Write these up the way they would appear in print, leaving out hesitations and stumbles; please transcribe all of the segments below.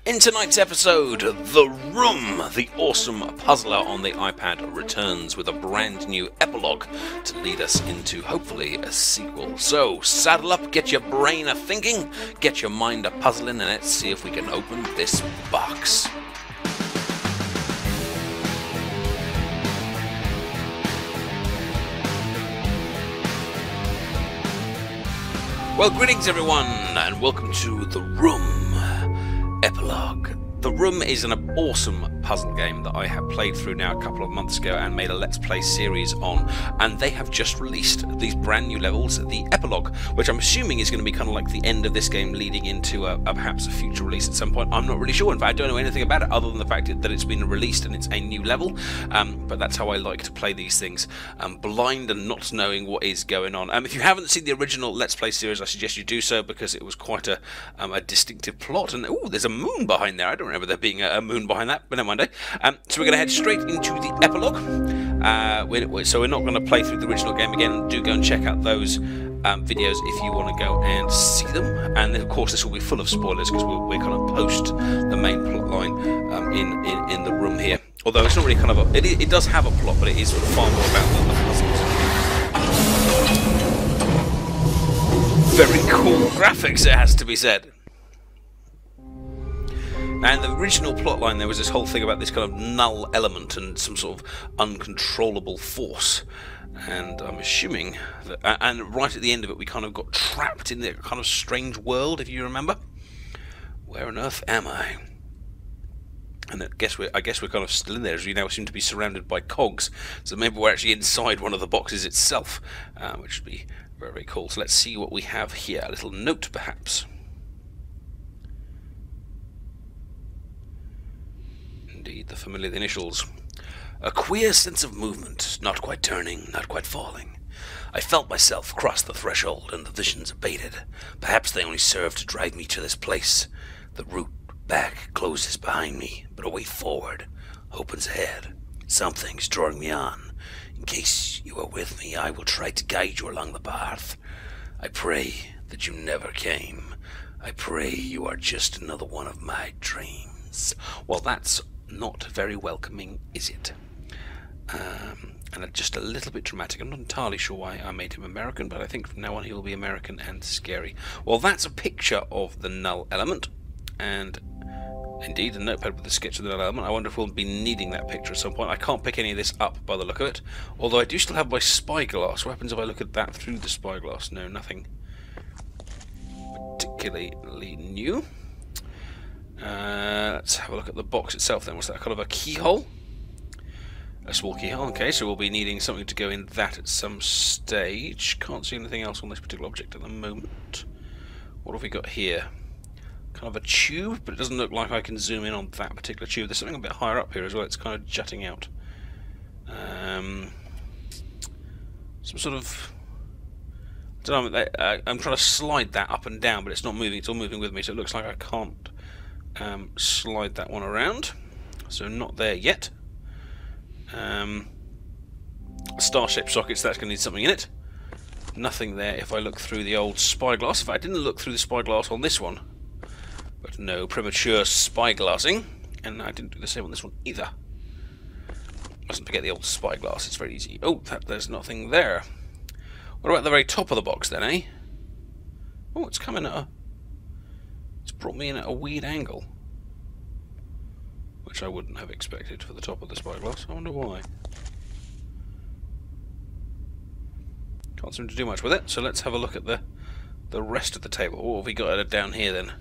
In tonight's episode, The Room, the awesome puzzler on the iPad, returns with a brand new epilogue to lead us into, hopefully, a sequel. So, saddle up, get your brain a-thinking, get your mind a-puzzling, and let's see if we can open this box. Well, greetings everyone, and welcome to The Room Epilogue. The Room is an awesome puzzle game that I have played through now a couple of months ago and made a Let's Play series on, and they have just released these brand new levels, the Epilogue, which I'm assuming is going to be kind of like the end of this game leading into perhaps a future release at some point. I'm not really sure. In fact, I don't know anything about it other than the fact that it's been released and it's a new level, but that's how I like to play these things, blind and not knowing what is going on. If you haven't seen the original Let's Play series, I suggest you do so because it was quite a distinctive plot, and oh, there's a moon behind there. I don't remember there being a moon behind that, but never mind. So we're going to head straight into the epilogue. So we're not going to play through the original game again. Do go and check out those videos if you want to go and see them. And of course, this will be full of spoilers because we're kind of post the main plot line in the room here. Although it's not really kind of a, it does have a plot, but it is far more about the puzzles. Very cool graphics, it has to be said. And the original plotline, there was this whole thing about this kind of null element and some sort of uncontrollable force. And I'm assuming that, and right at the end of it, we kind of got trapped in that kind of strange world, if you remember. Where on earth am I? And I guess we're kind of still in there, as we now seem to be surrounded by cogs. So maybe we're actually inside one of the boxes itself, which would be very, very cool. So let's see what we have here. A little note, perhaps. Indeed, the familiar initials. A queer sense of movement, not quite turning, not quite falling. I felt myself cross the threshold, and the visions abated. Perhaps they only served to drive me to this place. The route back closes behind me, but a way forward opens ahead. Something's drawing me on. In case you are with me, I will try to guide you along the path. I pray that you never came. I pray you are just another one of my dreams. Well, that's not very welcoming, is it? And just a little bit dramatic. I'm not entirely sure why I made him American, but I think from now on he will be American and scary. Well, that's a picture of the null element, and indeed a notepad with a sketch of the null element. I wonder if we'll be needing that picture at some point. I can't pick any of this up by the look of it, although I do still have my spyglass. What happens if I look at that through the spyglass? No, nothing particularly new. Let's have a look at the box itself then. What's that, kind of a keyhole? A small keyhole, okay, so we'll be needing something to go in that at some stage. Can't see anything else on this particular object at the moment. What have we got here? Kind of a tube, but it doesn't look like I can zoom in on that particular tube. There's something a bit higher up here as well, it's kind of jutting out. Some sort of... I don't know, I'm trying to slide that up and down, but it's not moving, it's all moving with me, so it looks like I can't slide that one around, so not there yet. Star-shaped sockets, that's going to need something in it. Nothing there if I look through the old spyglass. In fact, I didn't look through the spyglass on this one, but no premature spyglassing, and I didn't do the same on this one either. Mustn't forget the old spyglass, it's very easy. Oh, there's nothing there. What about the very top of the box then, eh? Oh, it's coming at a... It's brought me in at a weird angle, which I wouldn't have expected for the top of the spyglass. I wonder why. Can't seem to do much with it, so let's have a look at the rest of the table. What have we got down here then?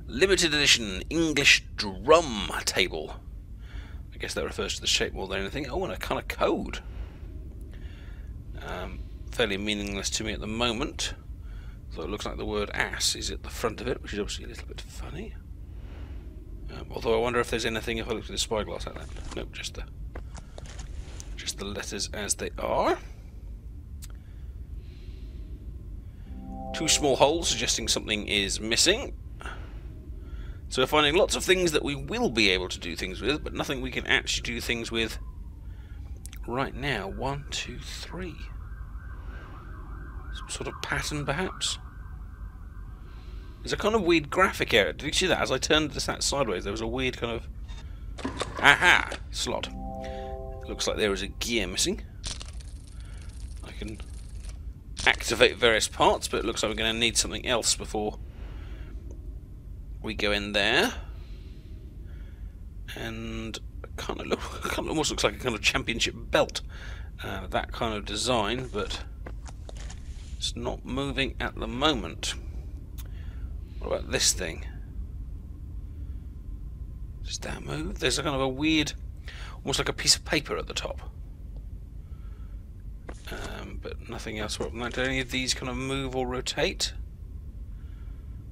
Limited edition English drum table. I guess that refers to the shape more than anything. Oh, and a kind of code. Fairly meaningless to me at the moment. So it looks like the word ass is at the front of it, which is obviously a little bit funny. Although I wonder if there's anything if I look through the spyglass like that. Nope, just the letters as they are. Two small holes suggesting something is missing. So we're finding lots of things that we will be able to do things with, but nothing we can actually do things with right now. 1, 2, 3. Some sort of pattern, perhaps? There's a kind of weird graphic error. Did you see that? As I turned this out sideways, there was a weird kind of... Aha! Slot. Looks like there is a gear missing. I can activate various parts, but it looks like we're going to need something else before we go in there. And it kind of almost looks like a kind of championship belt. That kind of design, but it's not moving at the moment. What about this thing? Does that move? There's a kind of a weird, almost like a piece of paper at the top. But nothing else. Do any of these kind of move or rotate?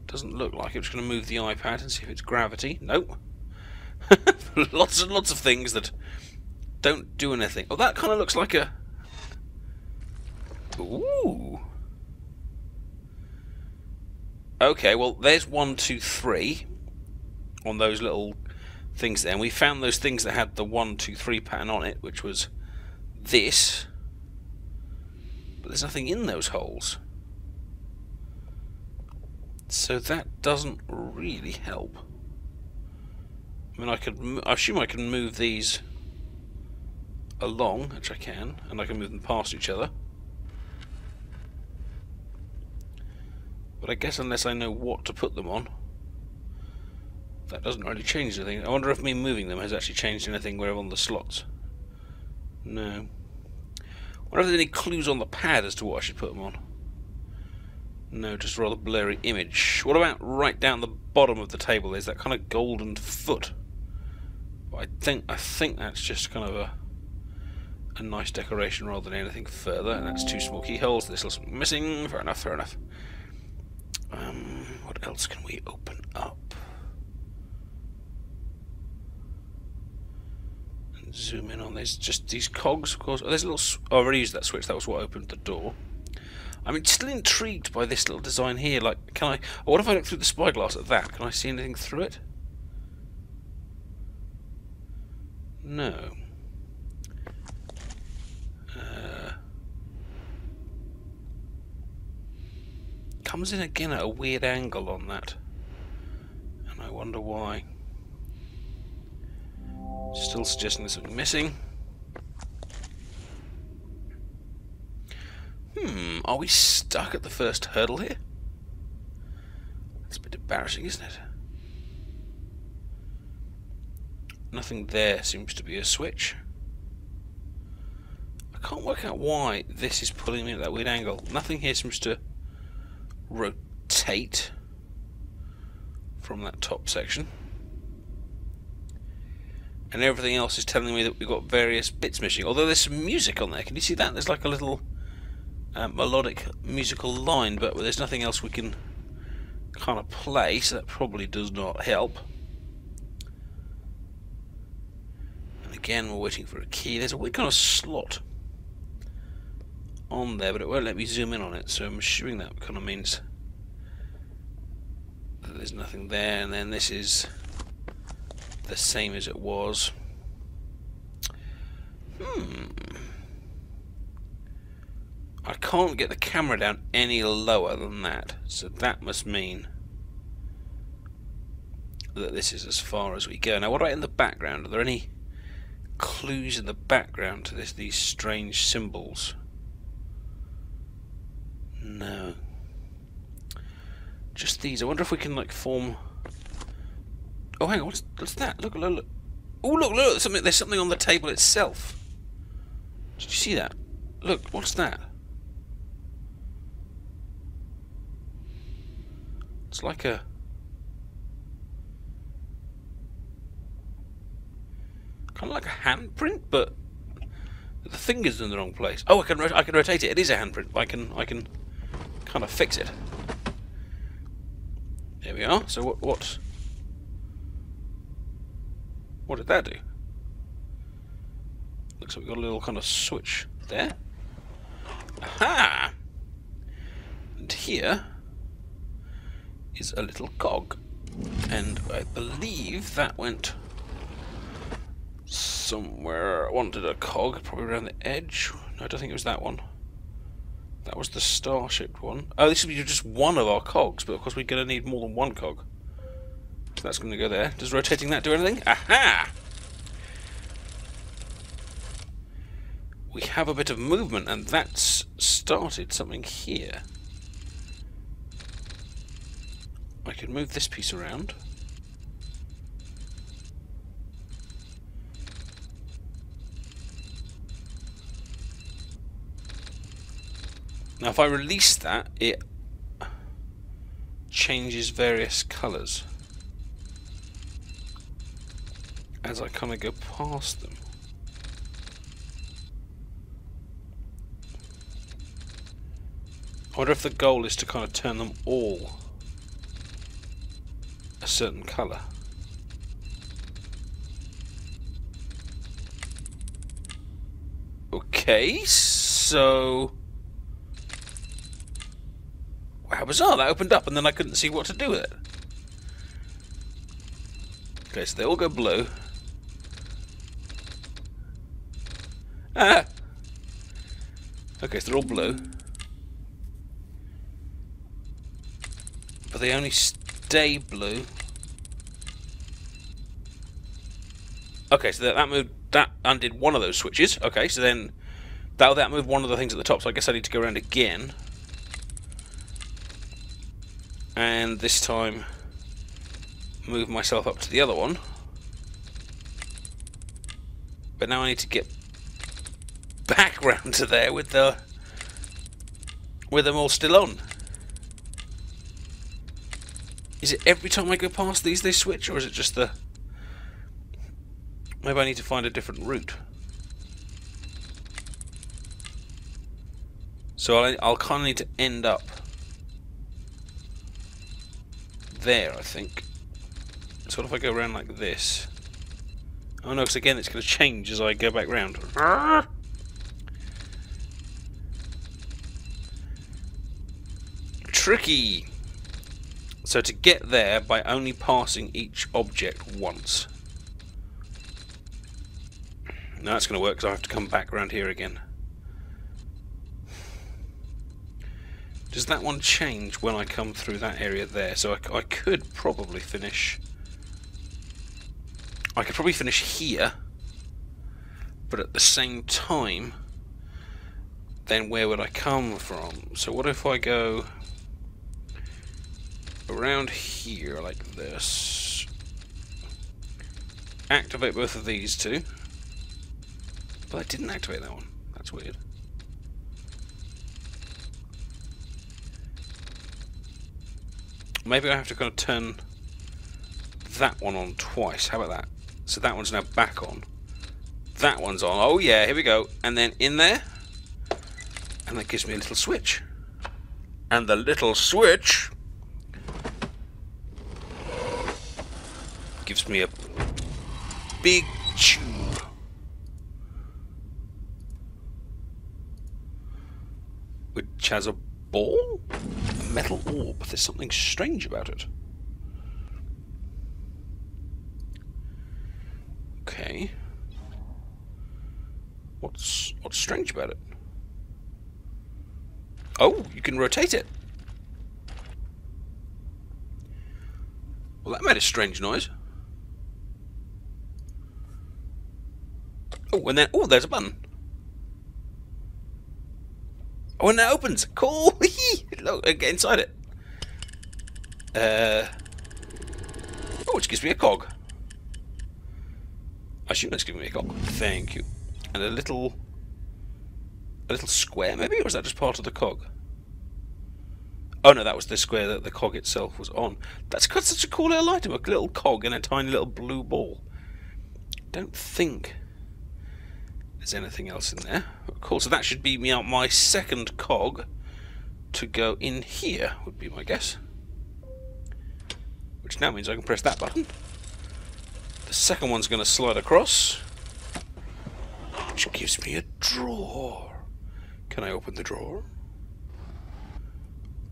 Doesn't look like it. I'm just going to move the iPad and see if it's gravity. Nope. Lots and lots of things that don't do anything. Oh, that kind of looks like a... Ooh. Okay, well, there's 1, 2, 3 on those little things there. And we found those things that had the 1, 2, 3 pattern on it, which was this. But there's nothing in those holes. So that doesn't really help. I mean, I assume I can move these along, which I can, and I can move them past each other. But I guess unless I know what to put them on, that doesn't really change anything. I wonder if me moving them has actually changed anything where on the slots. No. I wonder if there's any clues on the pad as to what I should put them on. No, just a rather blurry image. What about right down the bottom of the table? There's that kind of golden foot. But I think that's just kind of a nice decoration rather than anything further. And that's 2 small keyholes. This looks missing. Fair enough, fair enough. What else can we open up? And zoom in on this. Just these cogs, of course. Oh, there's a little... Oh, I already used that switch. That was what opened the door. I'm still intrigued by this little design here. Like, can I... Oh, what if I look through the spyglass at that? Can I see anything through it? No. Comes in again at a weird angle on that. And I wonder why. Still suggesting there's something missing. Are we stuck at the first hurdle here? That's a bit embarrassing, isn't it? Nothing there seems to be a switch. I can't work out why this is pulling me at that weird angle. Nothing here seems to rotate from that top section. And everything else is telling me that we've got various bits missing. Although there's some music on there. Can you see that? There's like a little melodic musical line, but there's nothing else we can kind of play, so that probably does not help. And again, we're waiting for a key. There's a weird kind of slot on there, but it won't let me zoom in on it, so I'm assuming that kind of means that there's nothing there. And then this is the same as it was. I can't get the camera down any lower than that, so that must mean that this is as far as we go. Now, what about in the background? Are there any clues in the background to these strange symbols? No. Just these. I wonder if we can like form... Oh, hang on. What's that? Look, look, look. Oh, look, look. There's something on the table itself. Did you see that? Look, what's that? It's like a... kind of like a handprint, but the finger's in the wrong place. Oh, I can rotate it. It is a handprint. I can kind of fix it. There we are. So what did that do? Looks like we've got a little kind of switch there. Aha! And here is a little cog. And I believe that went somewhere. I wanted a cog, probably around the edge. No, I don't think it was that one. That was the star-shaped one. Oh, this would be just one of our cogs, but of course we're going to need more than one cog. So that's going to go there. Does rotating that do anything? Aha! We have a bit of movement, and that's started something here. I can move this piece around. Now if I release that, it changes various colours as I kind of go past them. I wonder if the goal is to kind of turn them all a certain colour. Okay, so... How bizarre, that opened up and then I couldn't see what to do with it. Okay, so they all go blue. Ah! Okay, so they're all blue. But they only stay blue. Okay, so that moved, that undid one of those switches. Okay, so then that moved one of the things at the top, so I guess I need to go around again. And this time move myself up to the other one. But now I need to get back round to there with them all still on. Is it every time I go past these they switch, or is it just the... Maybe I need to find a different route. So I'll kind of need to end up there, I think. So what if I go around like this? Oh no, because again it's going to change as I go back round. Tricky! So to get there by only passing each object once. Now that's going to work because I have to come back around here again. Does that one change when I come through that area there? So I could probably finish... I could probably finish here, but at the same time, then where would I come from? So what if I go around here like this, activate both of these two, but I didn't activate that one. That's weird. Maybe I have to kind of turn that one on twice. How about that? So that one's now back on. That one's on. Oh yeah, here we go. And then in there. And that gives me a little switch. And the little switch gives me a big tube. Which has a ball? A metal orb. There's something strange about it. Okay. What's strange about it? Oh, you can rotate it. Well, that made a strange noise. Oh, and then there's a button. Oh, and that opens. Cool. Look, get inside it. Oh, which gives me a cog. I assume that's giving me a cog. Thank you. And a little square, maybe, or is that just part of the cog? Oh no, that was the square that the cog itself was on. That's got such a cool little item, a little cog and a tiny little blue ball. Don't think there's anything else in there. Cool, so that should beat me out my second cog to go in here, would be my guess. Which now means I can press that button. The second one's going to slide across, which gives me a drawer. Can I open the drawer?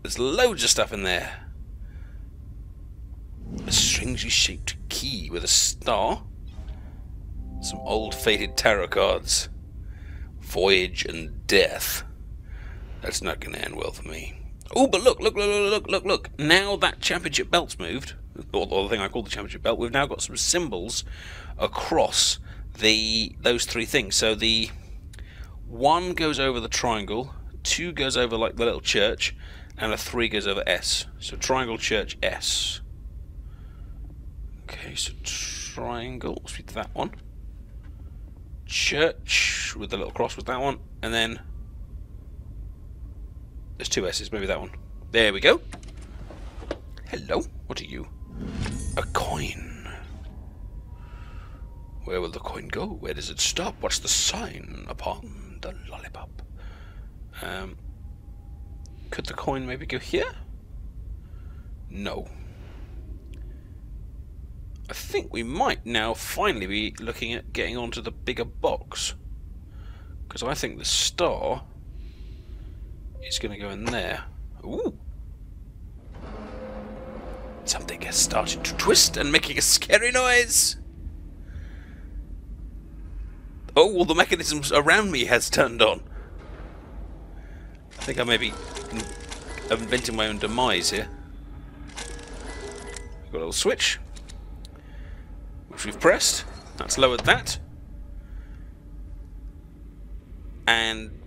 There's loads of stuff in there. A strangely shaped key with a star. Some old faded tarot cards. Voyage and Death. That's not going to end well for me. Oh, but look. Now that championship belt's moved, or the thing I call the championship belt, we've now got some symbols across those three things. So the 1 goes over the triangle, 2 goes over like the little church, and a 3 goes over S. So triangle, church, S. Okay, so triangle, must be that one. Church with the little cross with that one, and then there's 2 S's, maybe that one. There we go. Hello, what are you? A coin. Where will the coin go? Where does it stop? What's the sign upon the lollipop? Could the coin maybe go here? No. I think we might now finally be looking at getting onto the bigger box, because I think the star is going to go in there. Ooh! Something has started to twist and making a scary noise. Oh, well, the mechanisms around me has turned on. I think I may be inventing my own demise here. We've got a little switch, which we've pressed. That's lowered that. And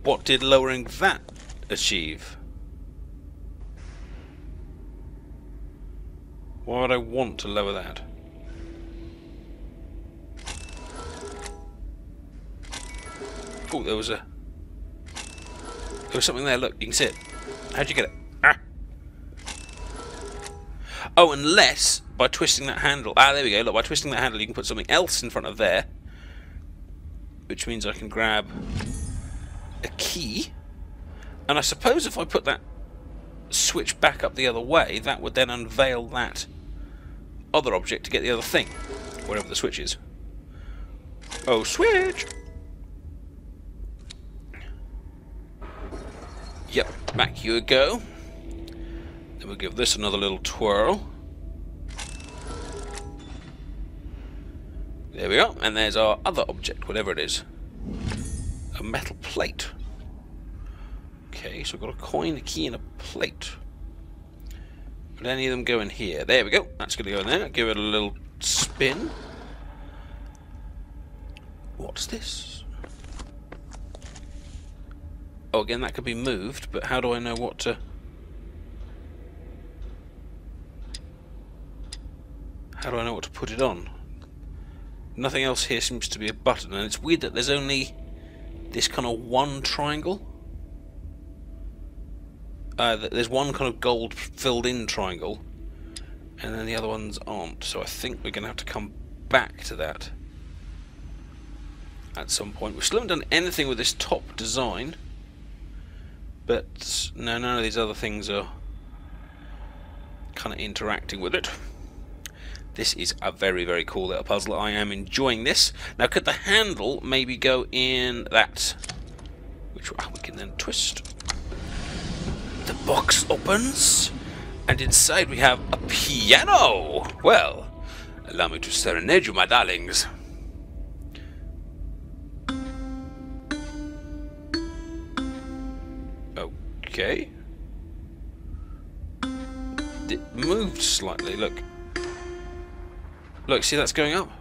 what did lowering that achieve? Why would I want to lower that? Oh, there was something there. Look, you can see it. How'd you get it? Ah. Oh, unless by twisting that handle. Ah, there we go. Look, by twisting that handle, you can put something else in front of there, which means I can grab a key. And I suppose if I put that switch back up the other way, that would then unveil that other object to get the other thing, wherever the switch is. Oh, switch! Yep, back you go. Then we'll give this another little twirl. There we are, and there's our other object, whatever it is. A metal plate. Okay, so we've got a coin, a key, and a plate. Would any of them go in here? There we go. That's going to go in there. Give it a little spin. What's this? Oh, again, that could be moved, but how do I know what to... How do I know what to put it on? Nothing else here seems to be a button, and it's weird that there's only this kind of one triangle. There's one kind of gold filled in triangle, and then the other ones aren't, so I think we're going to have to come back to that at some point. We still haven't done anything with this top design, but no, none of these other things are kind of interacting with it. This is a very, very cool little puzzle. I am enjoying this. Now, could the handle maybe go in that, which we can then twist. The box opens, and inside we have a piano. Well, allow me to serenade you, my darlings. Okay. It moved slightly, look. Look, see that's going up?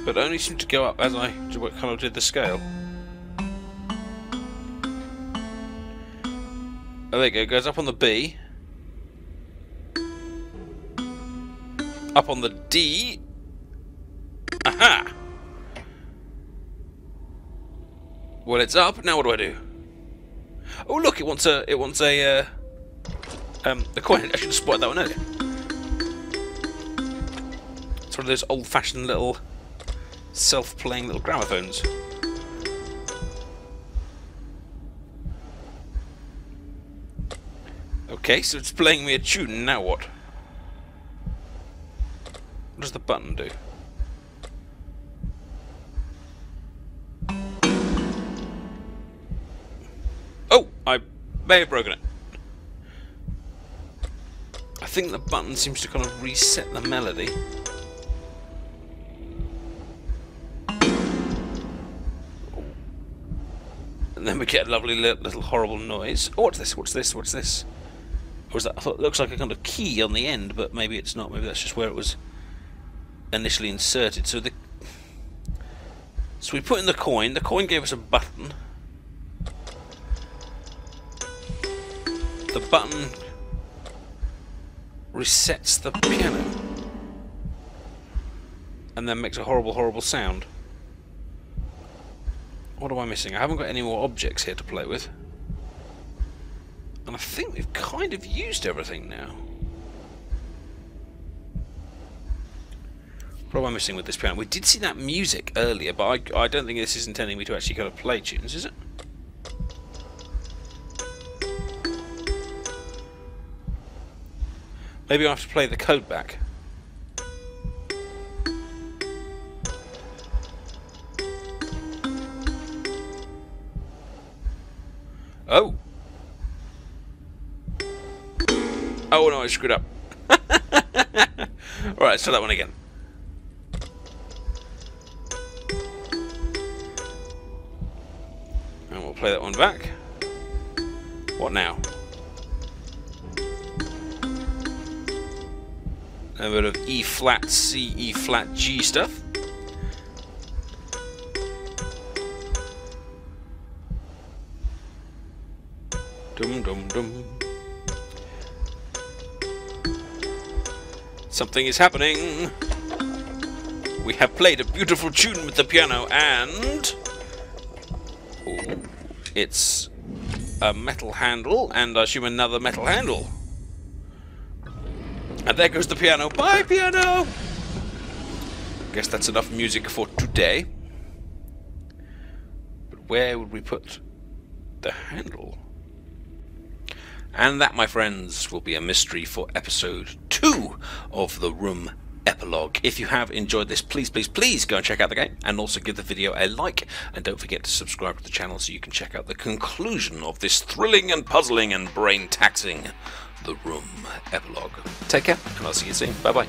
But only seemed to go up as I kind of did the scale. Oh, there you go. It goes up on the B. Up on the D. Aha! Well, it's up. Now what do I do? Oh, look! It wants a coin. I should have spotted that one earlier. It's one of those old-fashioned little self-playing little gramophones. Okay, so it's playing me a tune. Now what? What does the button do? Oh, I may have broken it. I think the button seems to kind of reset the melody. we get a lovely little horrible noise. Oh, what's this? What's this? What's this? Or is that? I thought it looks like a kind of key on the end, but maybe it's not. Maybe that's just where it was initially inserted. So we put in the coin. The coin gave us a button. The button resets the piano and then makes a horrible, horrible sound. What am I missing? I haven't got any more objects here to play with. And I think we've kind of used everything now. What am I missing with this piano? We did see that music earlier, but I don't think this is intending me to actually kind of play tunes, is it? Maybe I have to play the code back. Oh! Oh no, I screwed up. Alright, let's try that one again. And we'll play that one back. What now? A bit of E flat C, E flat G stuff. Dum dum dum. Something is happening. We have played a beautiful tune with the piano, and ooh, it's a metal handle, and I assume another metal handle. And there goes the piano. Bye, piano! Guess that's enough music for today. But where would we put the handle? And that, my friends, will be a mystery for episode 2 of the Room Epilogue. If you have enjoyed this, please, please, please go and check out the game, and also give the video a like, and don't forget to subscribe to the channel so you can check out the conclusion of this thrilling and puzzling and brain-taxing The Room Epilogue. Take care, and I'll see you soon. Bye-bye.